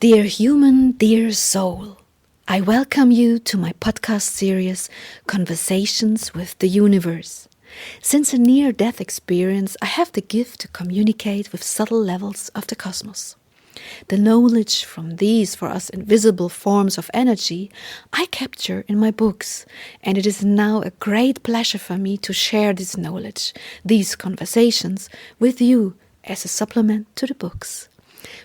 Dear human, dear soul, I welcome you to my podcast series, Conversations with the Universe. Since a near-death experience, I have the gift to communicate with subtle levels of the cosmos. The knowledge from these for us invisible forms of energy I capture in my books, and it is now a great pleasure for me to share this knowledge, these conversations, with you as a supplement to the books.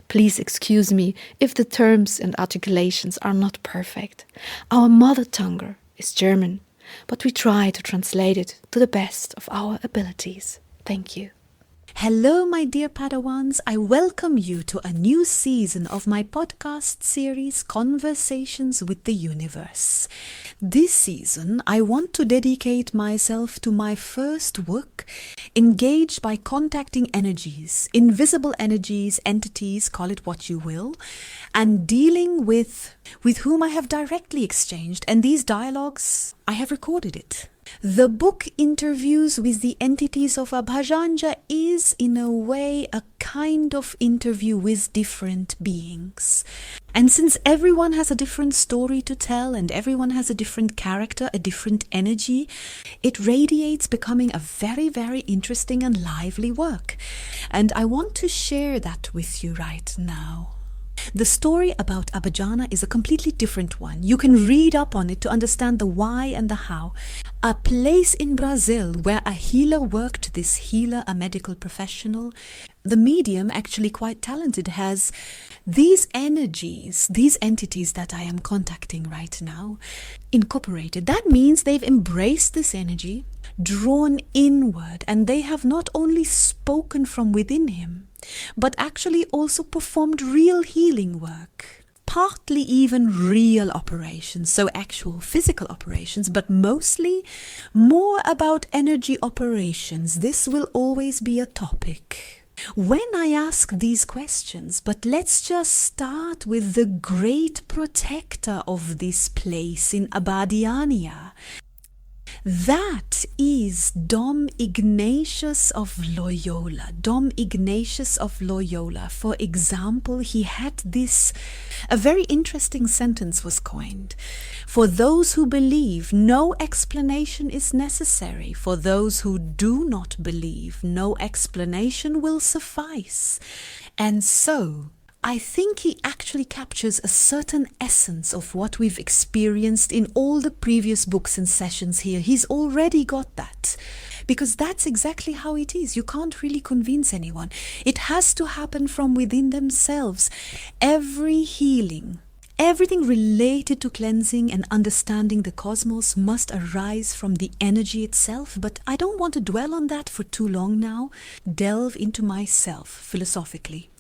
Please excuse me if the terms and articulations are not perfect. Our mother tongue is German, but we try to translate it to the best of our abilities. Thank you. Hello, my dear Padawans. I welcome you to a new season of my podcast series, Conversations with the Universe. This season, I want to dedicate myself to my first work, engaged by contacting energies, invisible energies, entities, call it what you will, and dealing with whom I have directly exchanged. And these dialogues, I have recorded it. The book Interviews with the Entities of Abadjania is, in a way, a kind of interview with different beings. And since everyone has a different story to tell and everyone has a different character, a different energy, it radiates becoming a very, very interesting and lively work. And I want to share that with you right now. The story about Abadjania is a completely different one. You can read up on it to understand the why and the how. A place in Brazil where a healer worked, this healer, a medical professional. The medium, actually quite talented, has these energies, these entities that I am contacting right now, incorporated. That means they've embraced this energy, drawn inward, and they have not only spoken from within him, but actually also performed real healing work. Partly even real operations, so actual physical operations, but mostly more about energy operations. This will always be a topic when I ask these questions, but let's just start with the great protector of this place in Abadjania. That is Dom Ignatius of Loyola. Dom Ignatius of Loyola. For example, he had this, a very interesting sentence was coined. For those who believe, no explanation is necessary. For those who do not believe, no explanation will suffice. And so, I think he actually captures a certain essence of what we've experienced in all the previous books and sessions here. He's already got that. Because that's exactly how it is. You can't really convince anyone. It has to happen from within themselves. Every healing, everything related to cleansing and understanding the cosmos must arise from the energy itself. But I don't want to dwell on that for too long now. Delve into myself philosophically.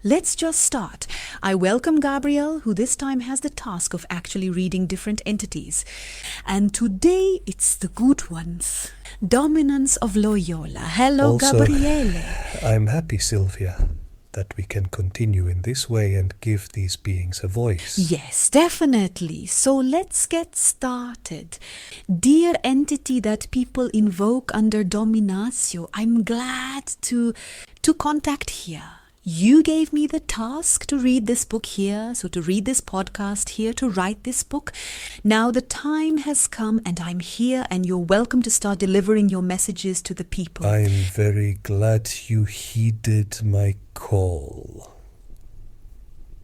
Let's just start. I welcome Gabriel, who this time has the task of actually reading different entities. And today it's the good ones. Dominance of Loyola. Hello, Also, Gabriele. I'm happy, Sylvia, that we can continue in this way and give these beings a voice. Yes, definitely. So let's get started. Dear entity that people invoke under Inacio, I'm glad to contact here. You gave me the task to read this book here, so to read this podcast here, to write this book. Now the time has come and I'm here and you're welcome to start delivering your messages to the people. I'm very glad you heeded my call.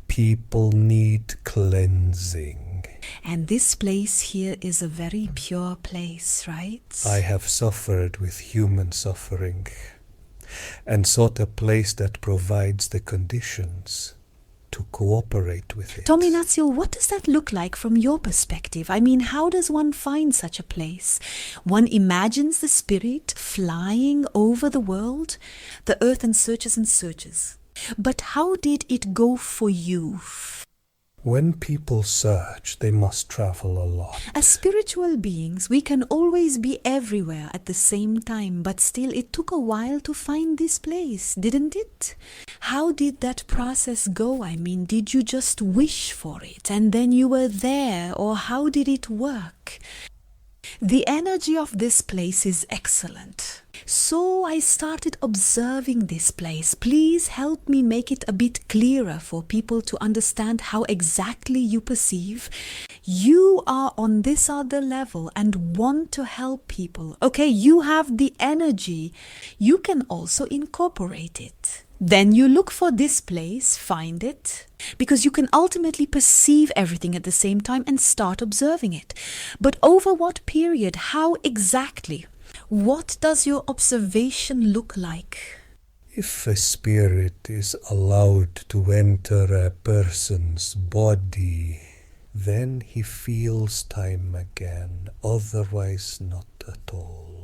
People need cleansing. And this place here is a very pure place, right? I have suffered with human suffering and sought a place that provides the conditions to cooperate with it. Inacio, what does that look like from your perspective? I mean, how does one find such a place? One imagines the spirit flying over the world, the earth, and searches and searches. But how did it go for you? When people search, they must travel a lot. As spiritual beings, we can always be everywhere at the same time, but still it took a while to find this place, didn't it? How did that process go? I mean, did you just wish for it and then you were there, or how did it work? The energy of this place is excellent. So I started observing this place. Please help me make it a bit clearer for people to understand how exactly you perceive. You are on this other level and want to help people. Okay, you have the energy. You can also incorporate it. Then you look for this place, find it, because you can ultimately perceive everything at the same time and start observing it. But over what period? How exactly? What does your observation look like? If a spirit is allowed to enter a person's body, then he feels time again, otherwise not at all.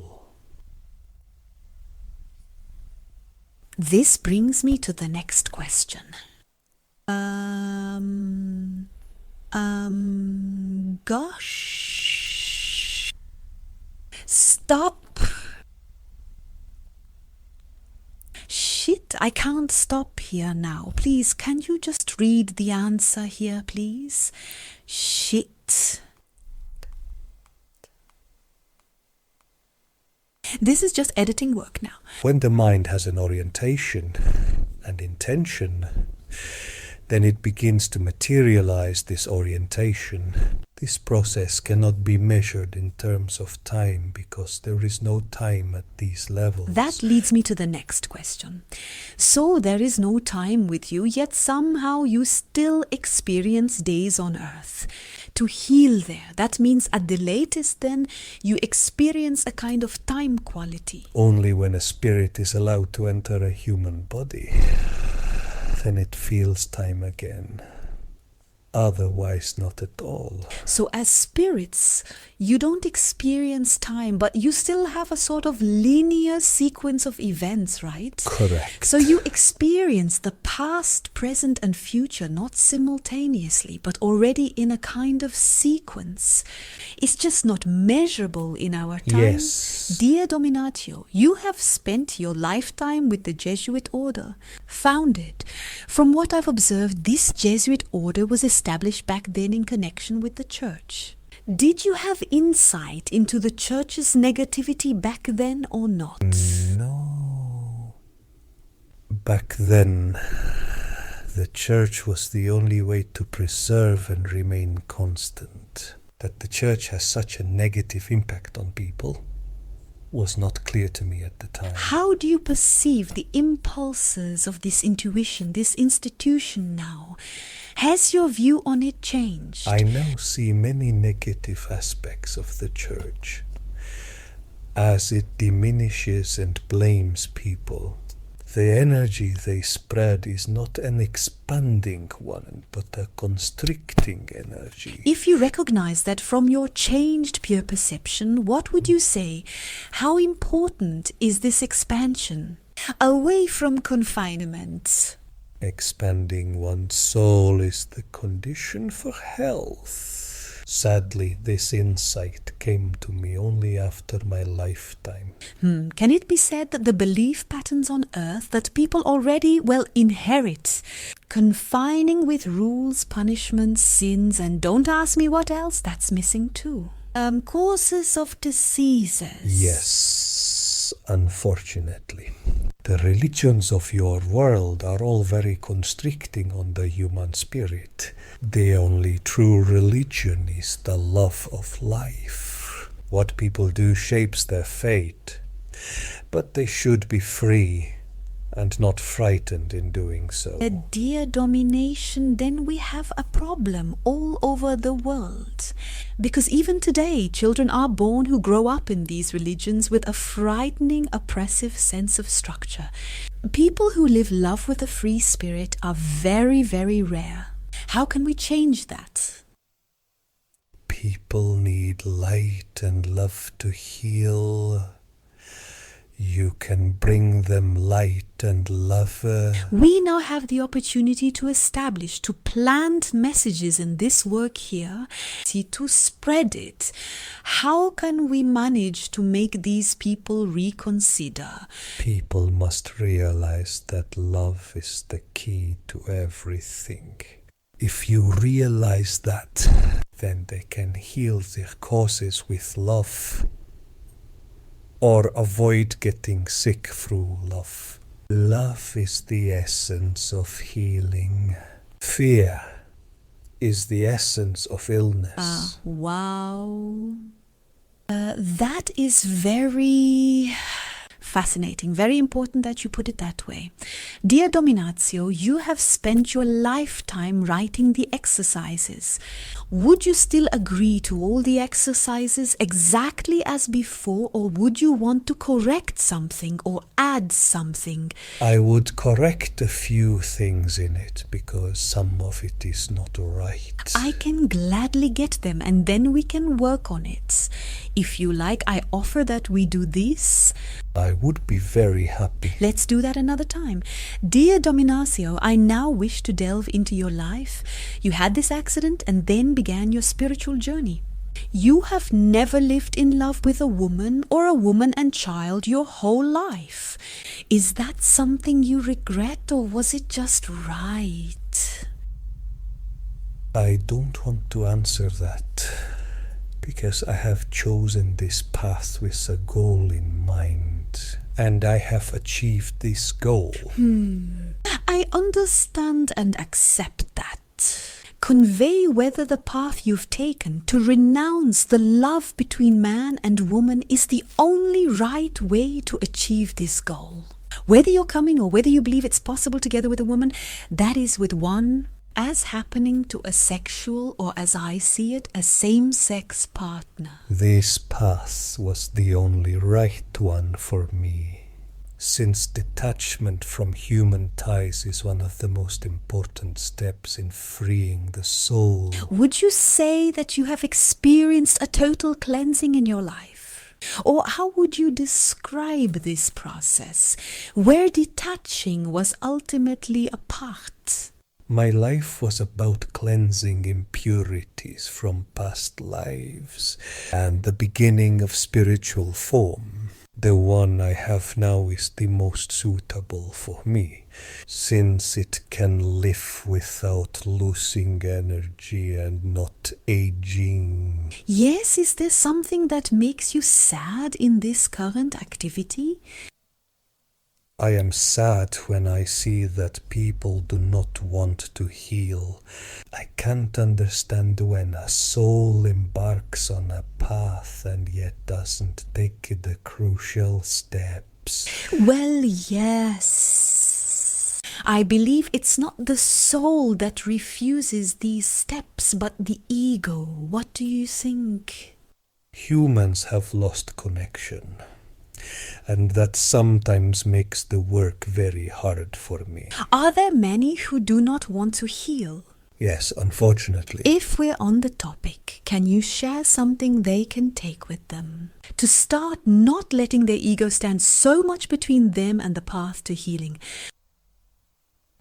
This brings me to the next question. Gosh. Stop. Shit, I can't stop here now. Please, can you just read the answer here, please? Shit. This is just editing work now. When the mind has an orientation and intention, then it begins to materialize this orientation. This process cannot be measured in terms of time because there is no time at these levels. That leads me to the next question. So there is no time with you, yet somehow you still experience days on earth. To heal there, that means at the latest then you experience a kind of time quality. Only when a spirit is allowed to enter a human body, then it feels time again. Otherwise, not at all. So as spirits, you don't experience time, but you still have a sort of linear sequence of events, right? Correct. So you experience the past, present, and future not simultaneously, but already in a kind of sequence. It's just not measurable in our time. Yes. Dear Dominatio, you have spent your lifetime with the Jesuit order, founded. From what I've observed, this Jesuit order was established back then in connection with the church. Did you have insight into the church's negativity back then or not? No. Back then, the church was the only way to preserve and remain constant. That the church has such a negative impact on people was not clear to me at the time. How do you perceive the impulses of this intuition, this institution now? Has your view on it changed? I now see many negative aspects of the church. As it diminishes and blames people, the energy they spread is not an expanding one, but a constricting energy. If you recognize that from your changed pure perception, what would you say? How important is this expansion? Away from confinement. Expanding one's soul is the condition for health. Sadly, this insight came to me only after my lifetime. Can it be said that the belief patterns on earth that people already, inherit, confining with rules, punishments, sins, and don't ask me what else, that's missing too. Causes of diseases. Yes, unfortunately. The religions of your world are all very constricting on the human spirit. The only true religion is the love of life. What people do shapes their fate, but they should be free and not frightened in doing so. A dear domination, then we have a problem all over the world. Because even today, children are born who grow up in these religions with a frightening, oppressive sense of structure. People who live love with a free spirit are very, very rare. How can we change that? People need light and love to heal. You can bring them light and love. We now have the opportunity to establish, to plant messages in this work here, to spread it. How can we manage to make these people reconsider? People must realize that love is the key to everything. If you realize that, then they can heal their causes with love, or avoid getting sick through love. Love is the essence of healing. Fear is the essence of illness. Wow. That is very fascinating. Very important that you put it that way. Dear Dominatio, you have spent your lifetime writing the exercises. Would you still agree to all the exercises exactly as before, or would you want to correct something or add something? I would correct a few things in it because some of it is not right. I can gladly get them and then we can work on it. If you like, I offer that we do this. I would be very happy. Let's do that another time. Dear Dominatio, I now wish to delve into your life. You had this accident and then began your spiritual journey. You have never lived in love with a woman or a woman and child your whole life. Is that something you regret, or was it just right? I don't want to answer that, because I have chosen this path with a goal in mind, and I have achieved this goal. I understand and accept that. Convey whether the path you've taken to renounce the love between man and woman is the only right way to achieve this goal. Whether you're coming or whether you believe it's possible together with a woman, that is with one as happening to a sexual, or as I see it, a same-sex partner. This path was the only right one for me, since detachment from human ties is one of the most important steps in freeing the soul. Would you say that you have experienced a total cleansing in your life? Or how would you describe this process, where detaching was ultimately a part? My life was about cleansing impurities from past lives and the beginning of spiritual form. The one I have now is the most suitable for me, since it can live without losing energy and not aging. Yes, is there something that makes you sad in this current activity? I am sad when I see that people do not want to heal. I can't understand when a soul embarks on a path and yet doesn't take the crucial steps. Well, yes. I believe it's not the soul that refuses these steps, but the ego. What do you think? Humans have lost connection, and that sometimes makes the work very hard for me. Are there many who do not want to heal? Yes, unfortunately. If we're on the topic, can you share something they can take with them? To start not letting their ego stand so much between them and the path to healing.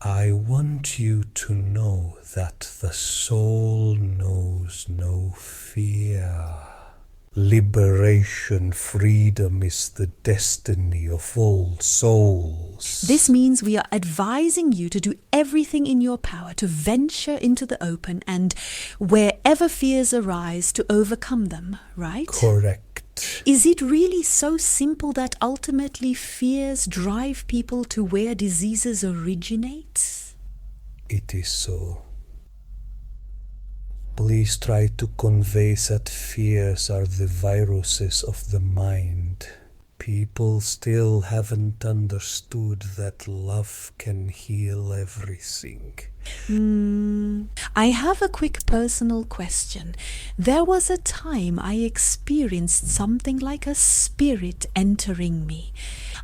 I want you to know that the soul knows no fear. Liberation, freedom is the destiny of all souls. This means we are advising you to do everything in your power to venture into the open and wherever fears arise to overcome them, right? Correct. Is it really so simple that ultimately fears drive people to where diseases originate? It is so. Please try to convey that fears are the viruses of the mind. People still haven't understood that love can heal everything. I have a quick personal question. There was a time I experienced something like a spirit entering me.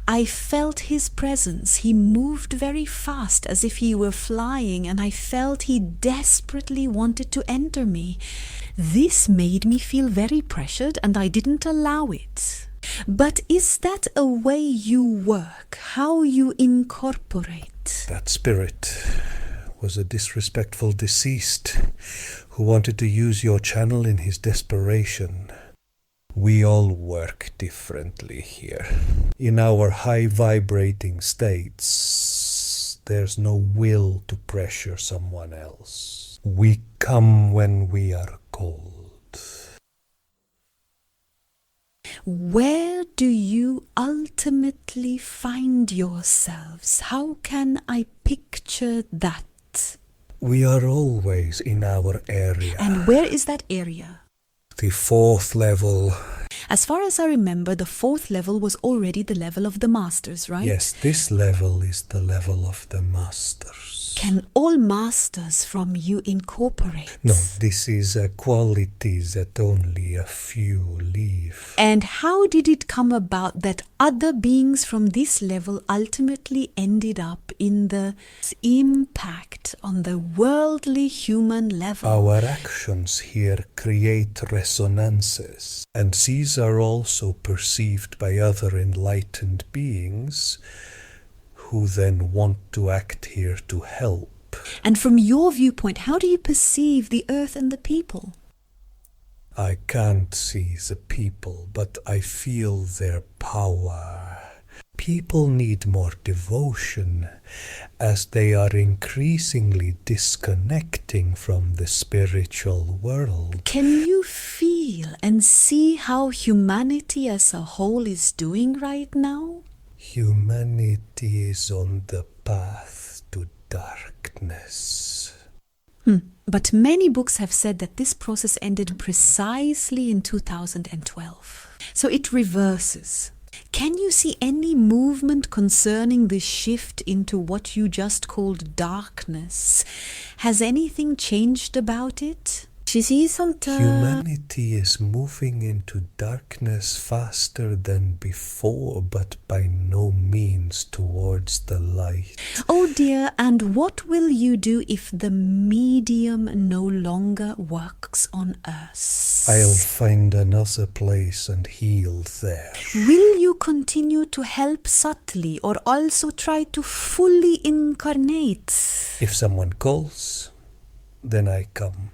I felt his presence. He moved very fast as if he were flying, and I felt he desperately wanted to enter me. This made me feel very pressured and I didn't allow it. But is that a way you work? How you incorporate? That spirit was a disrespectful deceased who wanted to use your channel in his desperation. We all work differently here. In our high vibrating states, there's no will to pressure someone else. We come when we are called. Where do you ultimately find yourselves? How can I picture that? We are always in our area. And where is that area? The fourth level. As far as I remember, the fourth level was already the level of the masters, right? Yes, this level is the level of the masters. Can all masters from you incorporate? No, this is a quality that only a few leave. And how did it come about that other beings from this level ultimately ended up in the impact on the worldly human level? Our actions here create resonances, and these are also perceived by other enlightened beings who then want to act here to help. And from your viewpoint, how do you perceive the earth and the people? I can't see the people, but I feel their power. People need more devotion as they are increasingly disconnecting from the spiritual world. Can you feel and see how humanity as a whole is doing right now? Humanity is on the path to darkness. But many books have said that this process ended precisely in 2012. So it reverses. Can you see any movement concerning this shift into what you just called darkness? Has anything changed about it? Humanity is moving into darkness faster than before, but by no means towards the light. Oh dear, and what will you do if the medium no longer works on us? I'll find another place and heal there. Will you continue to help subtly or also try to fully incarnate? If someone calls, then I come.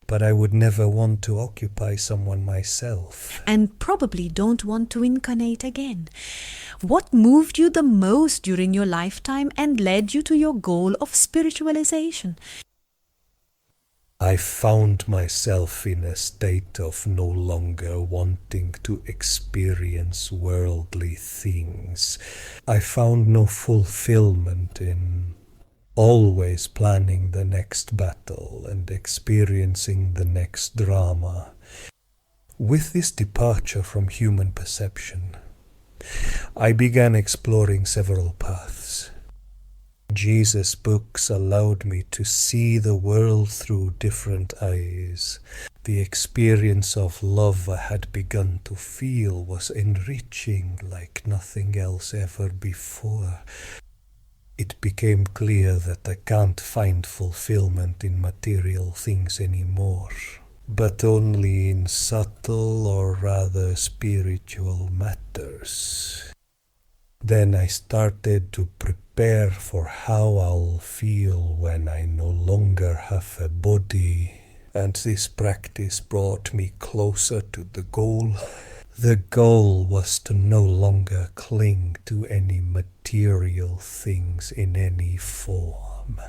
But I would never want to occupy someone myself. And probably don't want to incarnate again. What moved you the most during your lifetime and led you to your goal of spiritualization? I found myself in a state of no longer wanting to experience worldly things. I found no fulfillment in always planning the next battle and experiencing the next drama. With this departure from human perception, I began exploring several paths. Jesus' books allowed me to see the world through different eyes. The experience of love I had begun to feel was enriching like nothing else ever before. It became clear that I can't find fulfillment in material things anymore, but only in subtle or rather spiritual matters. Then I started to prepare for how I'll feel when I no longer have a body, and this practice brought me closer to the goal. The goal was to no longer cling to any material things in any form,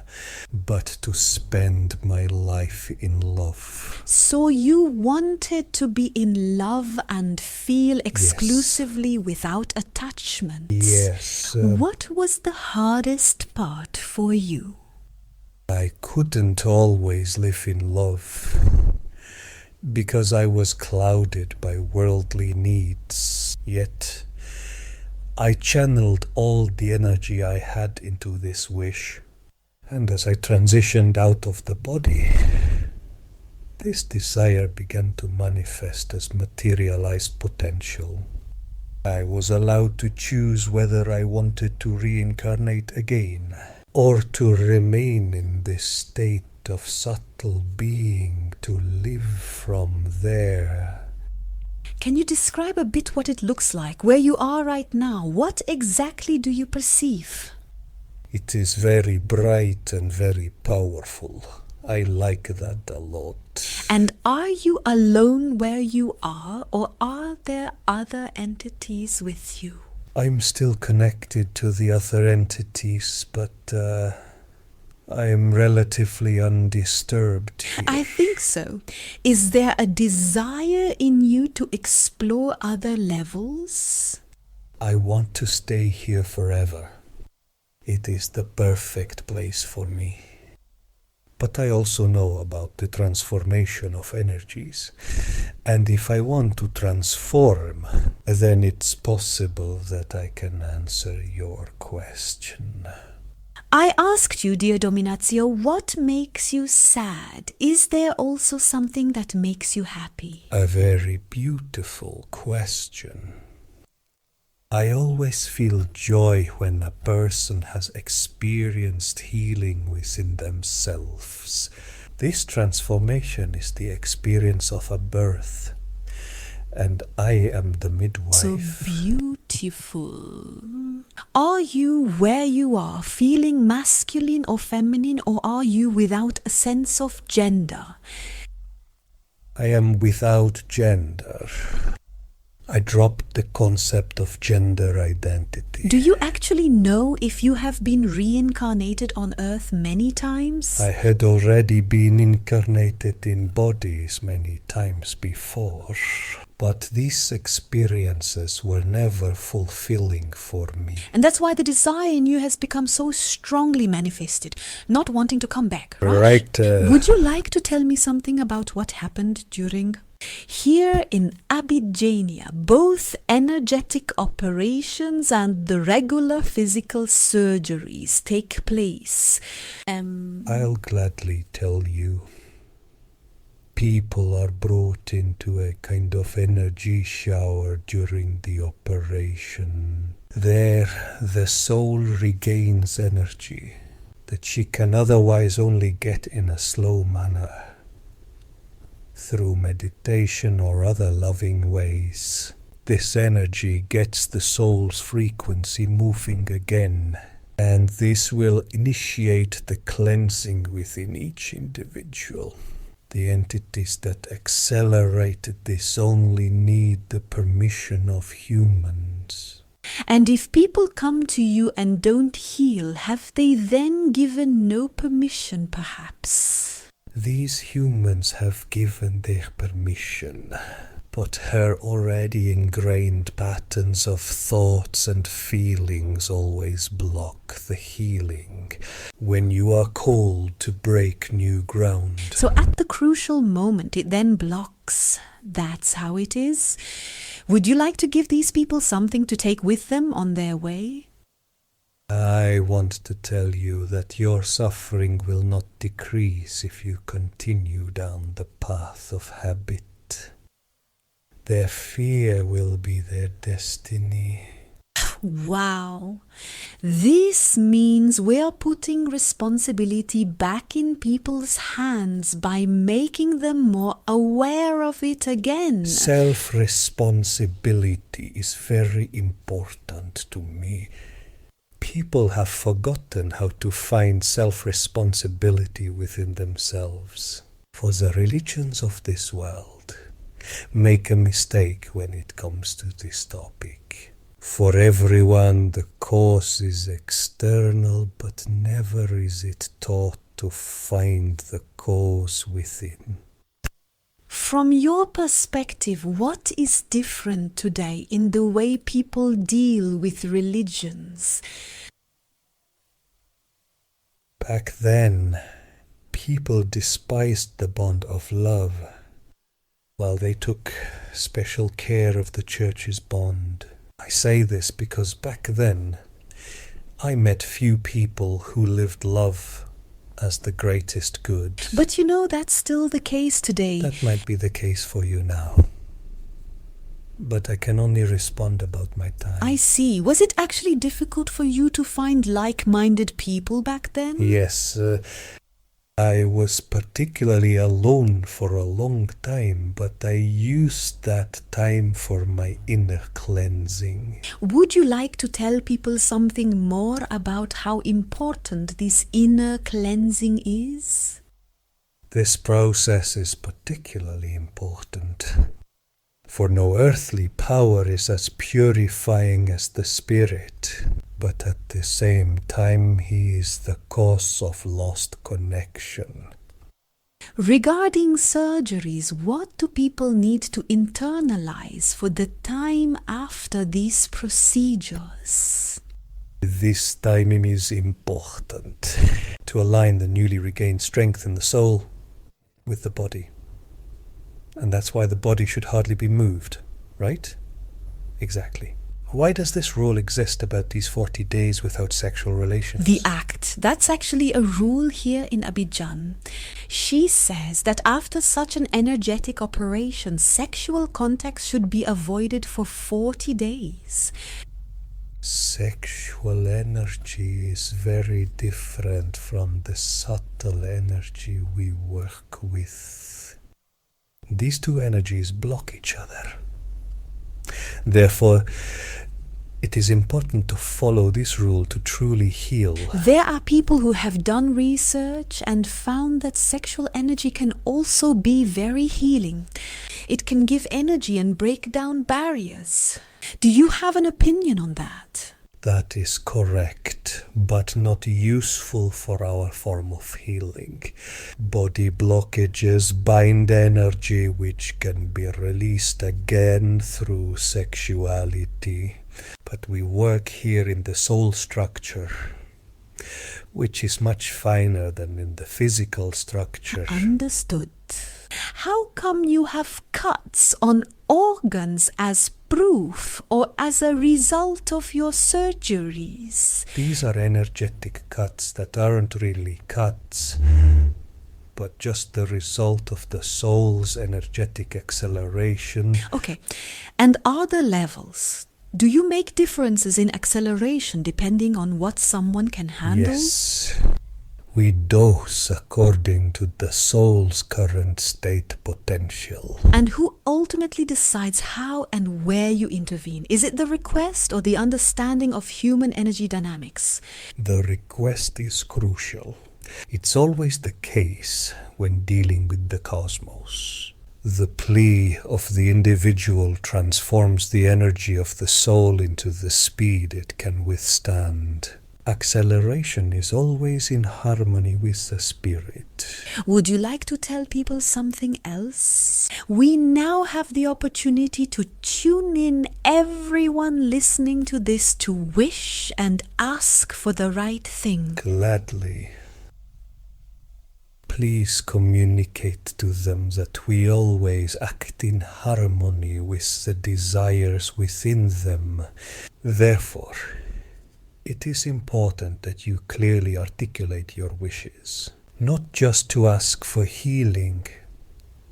but to spend my life in love. So you wanted to be in love and feel exclusively without attachment. Yes. What was the hardest part for you? I couldn't always live in love, because I was clouded by worldly needs. Yet, I channeled all the energy I had into this wish. And as I transitioned out of the body, this desire began to manifest as materialized potential. I was allowed to choose whether I wanted to reincarnate again, or to remain in this state of subtle being, to live from there. Can you describe a bit what it looks like, where you are right now? What exactly do you perceive? It is very bright and very powerful. I like that a lot. And are you alone where you are, or are there other entities with you? I'm still connected to the other entities, but I am relatively undisturbed here. I think so. Is there a desire in you to explore other levels? I want to stay here forever. It is the perfect place for me. But I also know about the transformation of energies. And if I want to transform, then it's possible that I can answer your question. I asked you, dear Dominatio, what makes you sad? Is there also something that makes you happy? A very beautiful question. I always feel joy when a person has experienced healing within themselves. This transformation is the experience of a birth, and I am the midwife. So beautiful. Are you where you are, feeling masculine or feminine, or are you without a sense of gender? I am without gender. I dropped the concept of gender identity. Do you actually know if you have been reincarnated on Earth many times? I had already been incarnated in bodies many times before, but these experiences were never fulfilling for me. And that's why the desire in you has become so strongly manifested, not wanting to come back, right? Right. Would you like to tell me something about what happened during... Here in Abadjania, both energetic operations and the regular physical surgeries take place. I'll gladly tell you. People are brought into a kind of energy shower during the operation. There, the soul regains energy that she can otherwise only get in a slow manner, through meditation or other loving ways. This energy gets the soul's frequency moving again, and this will initiate the cleansing within each individual. The entities that accelerated this only need the permission of humans. And if people come to you and don't heal, have they then given no permission, perhaps? These humans have given their permission, but her already ingrained patterns of thoughts and feelings always block the healing when you are called to break new ground. So at the crucial moment, it then blocks. That's how it is. Would you like to give these people something to take with them on their way? I want to tell you that your suffering will not decrease if you continue down the path of habit. Their fear will be their destiny. Wow. This means we're putting responsibility back in people's hands by making them more aware of it again. Self-responsibility is very important to me. People have forgotten how to find self-responsibility within themselves. For the religions of this world make a mistake when it comes to this topic. For everyone, the cause is external, but never is it taught to find the cause within. From your perspective, what is different today in the way people deal with religions? Back then, people despised the bond of love, while they took special care of the church's bond. I say this because back then, I met few people who lived love as the greatest good. But you know, that's still the case today. That might be the case for you now. But I can only respond about my time. I see. Was it actually difficult for you to find like-minded people back then? Yes, I was particularly alone for a long time, but I used that time for my inner cleansing. Would you like to tell people something more about how important this inner cleansing is? This process is particularly important, for no earthly power is as purifying as the spirit. but at the same time he is the cause of lost connection. Regarding surgeries, what do people need to internalize for the time after these procedures? This timing is important to align the newly regained strength in the soul with the body. And that's why the body should hardly be moved, right? Exactly. Why does this rule exist about these 40 days without sexual relations? The act. That's actually a rule here in Abidjan. She says that after such an energetic operation, sexual contact should be avoided for 40 days. Sexual energy is very different from the subtle energy we work with. These two energies block each other. Therefore, it is important to follow this rule to truly heal. There are people who have done research and found that sexual energy can also be very healing. It can give energy and break down barriers. Do you have an opinion on that? That is correct, but not useful for our form of healing. Body blockages bind energy which can be released again through sexuality. But we work here in the soul structure, which is much finer than in the physical structure. Understood. How come you have cuts on organs as proof or as a result of your surgeries? These are energetic cuts that aren't really cuts, but just the result of the soul's energetic acceleration. Okay, and are there levels? Do you make differences in acceleration depending on what someone can handle? Yes. We dose according to the soul's current state potential. And who ultimately decides how and where you intervene? Is it the request or the understanding of human energy dynamics? The request is crucial. It's always the case when dealing with the cosmos. The plea of the individual transforms the energy of the soul into the speed it can withstand. Acceleration is always in harmony with the spirit. Would you like to tell people something else? We now have the opportunity to tune in everyone listening to this to wish and ask for the right thing. Gladly. Please communicate to them that we always act in harmony with the desires within them. Therefore, it is important that you clearly articulate your wishes, not just to ask for healing,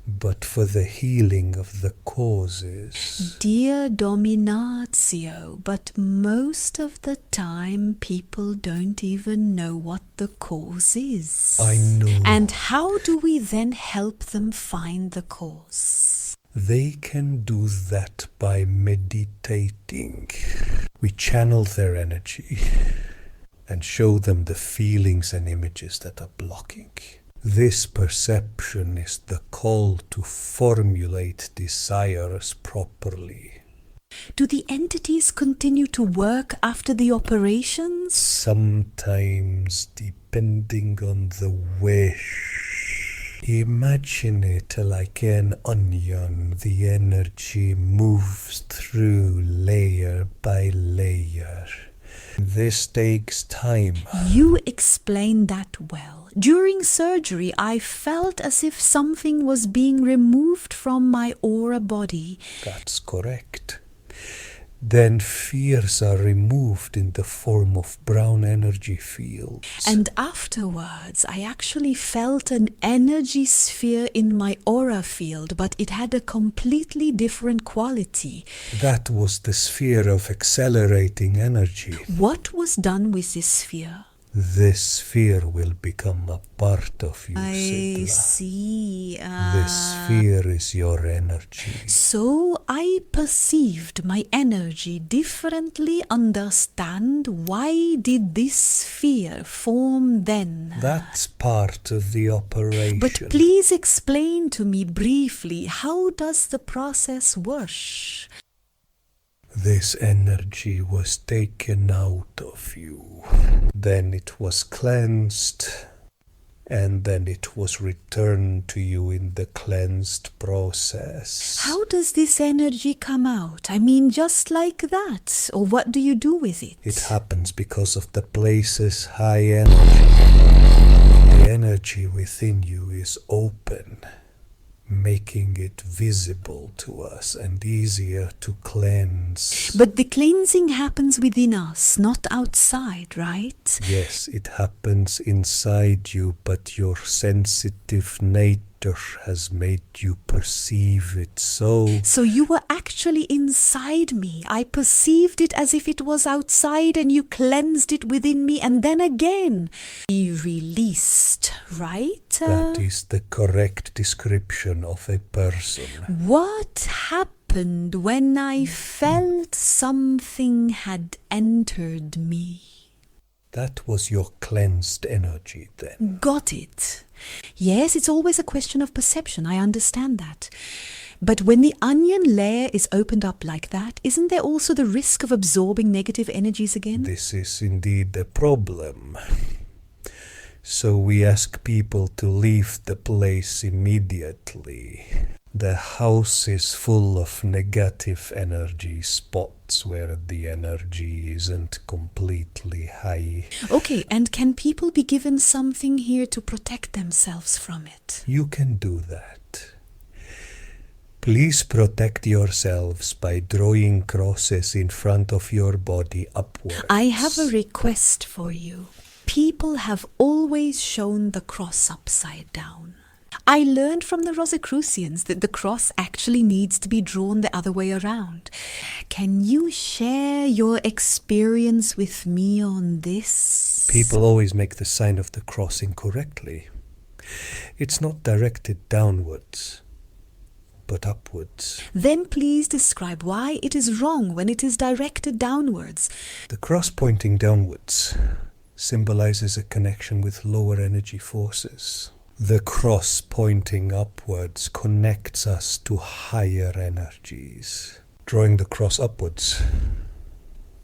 but for the healing of the causes. Dear Dominatio, but most of the time people don't even know what the cause is. I know. And how do we then help them find the cause? They can do that by meditating. We channel their energy and show them the feelings and images that are blocking. This perception is the call to formulate desires properly. Do the entities continue to work after the operations? Sometimes, depending on the wish. Imagine it like an onion. The energy moves through layer by layer. This takes time. You explained that well. During surgery, I felt as if something was being removed from my aura body. That's correct. Then fears are removed in the form of brown energy fields. And afterwards, I actually felt an energy sphere in my aura field, but it had a completely different quality. That was the sphere of accelerating energy. What was done with this sphere? This sphere will become a part of you, I Sylvia. see. This sphere is your energy. So I perceived my energy differently. Understand why did this sphere form then? That's part of the operation. But please explain to me briefly, how does the process work? This energy was taken out of you. Then it was cleansed, and then it was returned to you in the cleansed process. How does this energy come out? I mean, just like that? Or what do you do with it? It happens because of the place's high energy. The energy within you is open, making it visible to us and easier to cleanse. But the cleansing happens within us, not outside, right? Yes, it happens inside you, but your sensitive nature has made you perceive it so. So you were actually inside me. I perceived it as if it was outside, and you cleansed it within me, and then again you released, right? That is the correct description of a person. What happened when I felt something had entered me? That was your cleansed energy then. Got it. Yes, it's always a question of perception. I understand that. But when the onion layer is opened up like that, isn't there also the risk of absorbing negative energies again? This is indeed a problem. So we ask people to leave the place immediately. The house is full of negative energy spots where the energy isn't completely high. Okay, and can people be given something here to protect themselves from it? You can do that. Please protect yourselves by drawing crosses in front of your body upwards. I have a request for you. People have always shown the cross upside down. I learned from the Rosicrucians that the cross actually needs to be drawn the other way around. Can you share your experience with me on this? People always make the sign of the cross incorrectly. It's not directed downwards, but upwards. Then please describe why it is wrong when it is directed downwards. The cross pointing downwards symbolizes a connection with lower energy forces. The cross pointing upwards connects us to higher energies. Drawing the cross upwards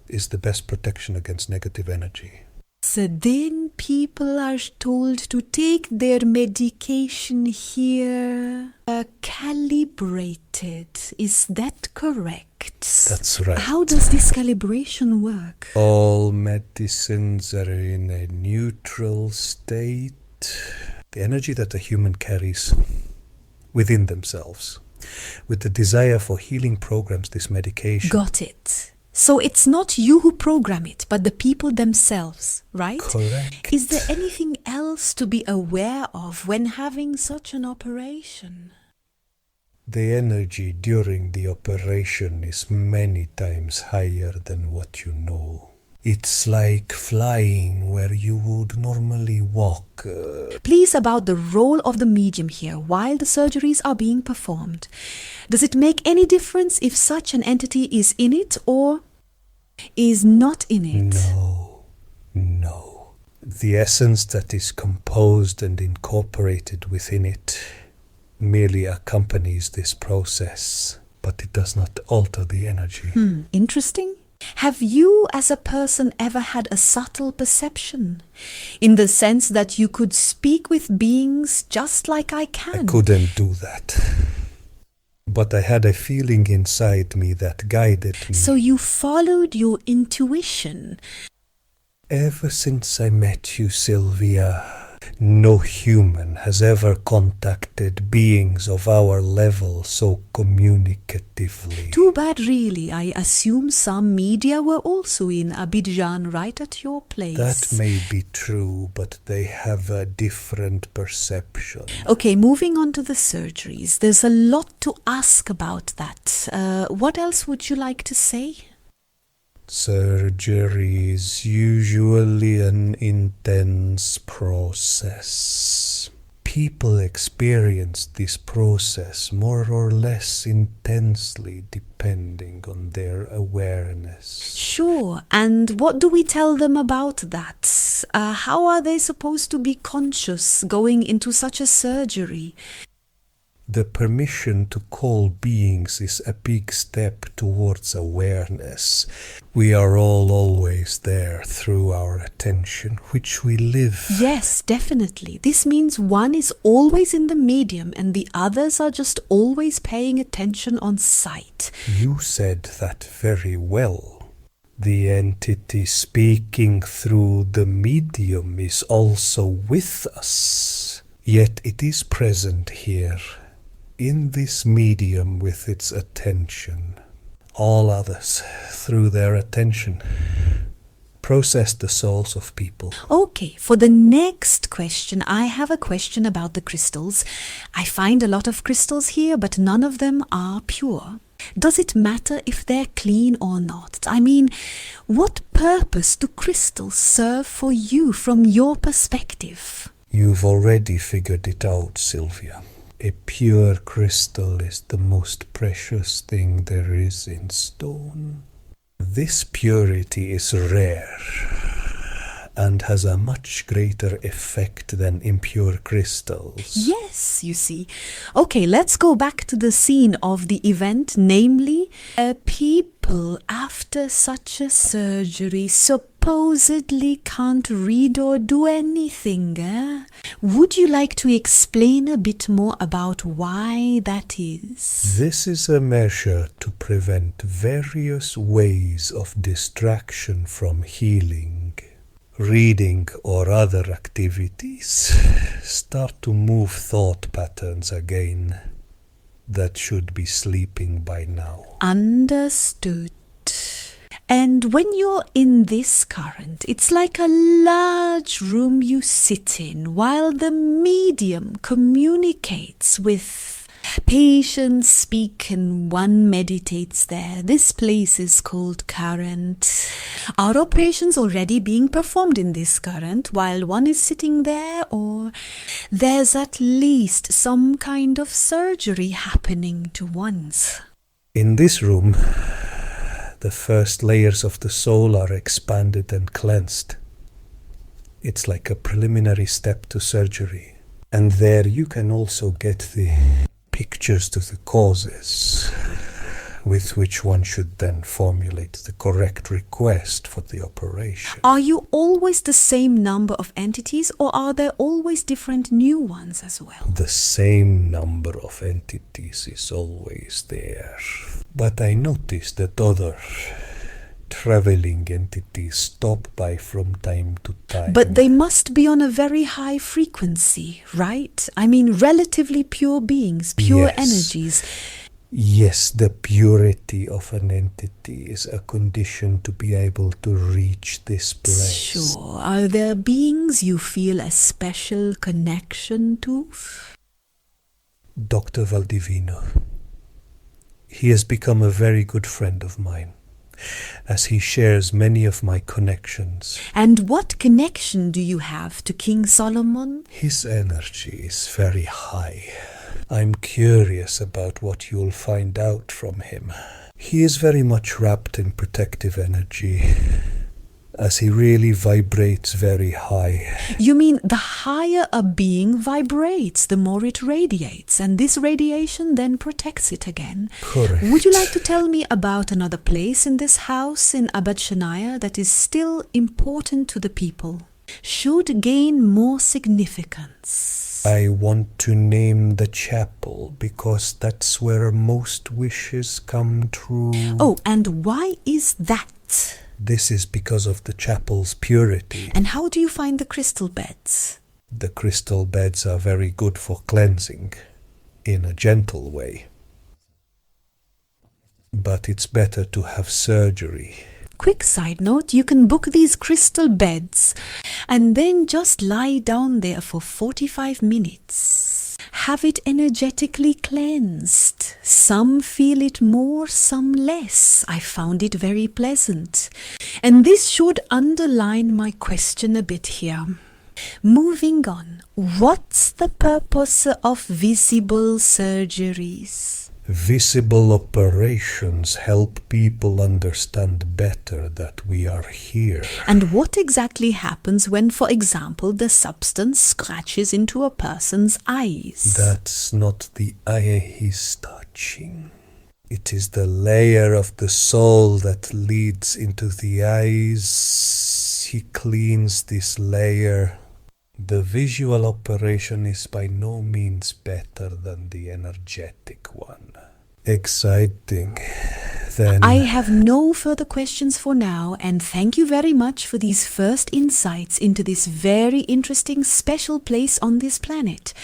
is the best protection against negative energy. So then people are told to take their medication here calibrated. Is that correct? That's right. How does this calibration work? All medicines are in a neutral state. The energy that a human carries within themselves, with the desire for healing, programs this medication. Got it. So it's not you who program it, but the people themselves, right? Correct. Is there anything else to be aware of when having such an operation? The energy during the operation is many times higher than what you know. It's like flying where you would normally walk. Please, about the role of the medium here while the surgeries are being performed. Does it make any difference if such an entity is in it or is not in it? No. The essence that is composed and incorporated within it merely accompanies this process, but it does not alter the energy. Interesting. Have you as a person ever had a subtle perception? In the sense that you could speak with beings just like I can? I couldn't do that. But I had a feeling inside me that guided me. So you followed your intuition? Ever since I met you, Sylvia, no human has ever contacted beings of our level so communicatively. Too bad, really. I assume some media were also in Abidjan right at your place. That may be true, but they have a different perception. Okay, moving on to the surgeries. There's a lot to ask about that. What else would you like to say? Surgery is usually an intense process. People experience this process more or less intensely depending on their awareness. Sure, and what do we tell them about that? How are they supposed to be conscious going into such a surgery? The permission to call beings is a big step towards awareness. We are all always there through our attention, which we live. Yes, definitely. This means one is always in the medium and the others are just always paying attention on sight. You said that very well. The entity speaking through the medium is also with us, yet it is present here, in this medium with its attention. All others, through their attention, process the souls of people. Okay, for the next question, I have a question about the crystals. I find a lot of crystals here, but none of them are pure. Does it matter if they're clean or not? I mean, what purpose do crystals serve for you from your perspective? You've already figured it out, Sylvia. A pure crystal is the most precious thing there is in stone. This purity is rare and has a much greater effect than impure crystals. Yes, you see. Okay, let's go back to the scene of the event, namely, people after such a surgery supposedly can't read or do anything. Would you like to explain a bit more about why that is? This is a measure to prevent various ways of distraction from healing. Reading or other activities start to move thought patterns again that should be sleeping by now. Understood. And when you're in this current, it's like a large room you sit in while the medium communicates with patients, speak, and one meditates there. This place is called current. Are operations already being performed in this current while one is sitting there, or there's at least some kind of surgery happening to one's? In this room, the first layers of the soul are expanded and cleansed. It's like a preliminary step to surgery. And there you can also get the pictures to the causes with which one should then formulate the correct request for the operation. Are you always the same number of entities, or are there always different new ones as well? The same number of entities is always there. But I noticed that other traveling entities stop by from time to time. But they must be on a very high frequency, right? I mean, relatively pure beings, pure Yes. energies. Yes, the purity of an entity is a condition to be able to reach this place. Sure. Are there beings you feel a special connection to? Dr. Valdivino. He has become a very good friend of mine, as he shares many of my connections. And what connection do you have to King Solomon? His energy is very high. I'm curious about what you'll find out from him. He is very much wrapped in protective energy, as he really vibrates very high. You mean the higher a being vibrates, the more it radiates, and this radiation then protects it again. Correct. Would you like to tell me about another place in this house in Abadjania that is still important to the people, should gain more significance? I want to name the chapel because that's where most wishes come true. Oh, and why is that? This is because of the chapel's purity. And how do you find the crystal beds? The crystal beds are very good for cleansing, in a gentle way. But it's better to have surgery. Quick side note, you can book these crystal beds and then just lie down there for 45 minutes. Have it energetically cleansed. Some feel it more, some less. I found it very pleasant. And this should underline my question a bit here. Moving on, what's the purpose of visible surgeries? Visible operations help people understand better that we are here. And what exactly happens when, for example, the substance scratches into a person's eyes? That's not the eye he's touching. It is the layer of the soul that leads into the eyes. He cleans this layer. The visual operation is by no means better than the energetic one. Exciting. Then I have no further questions for now, and thank you very much for these first insights into this very interesting special place on this planet,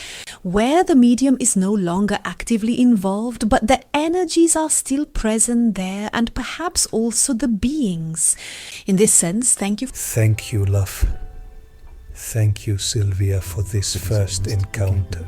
where the medium is no longer actively involved, but the energies are still present there, and perhaps also the beings. In this sense, thank you. Thank you, love. Thank you, Sylvia, for this first encounter.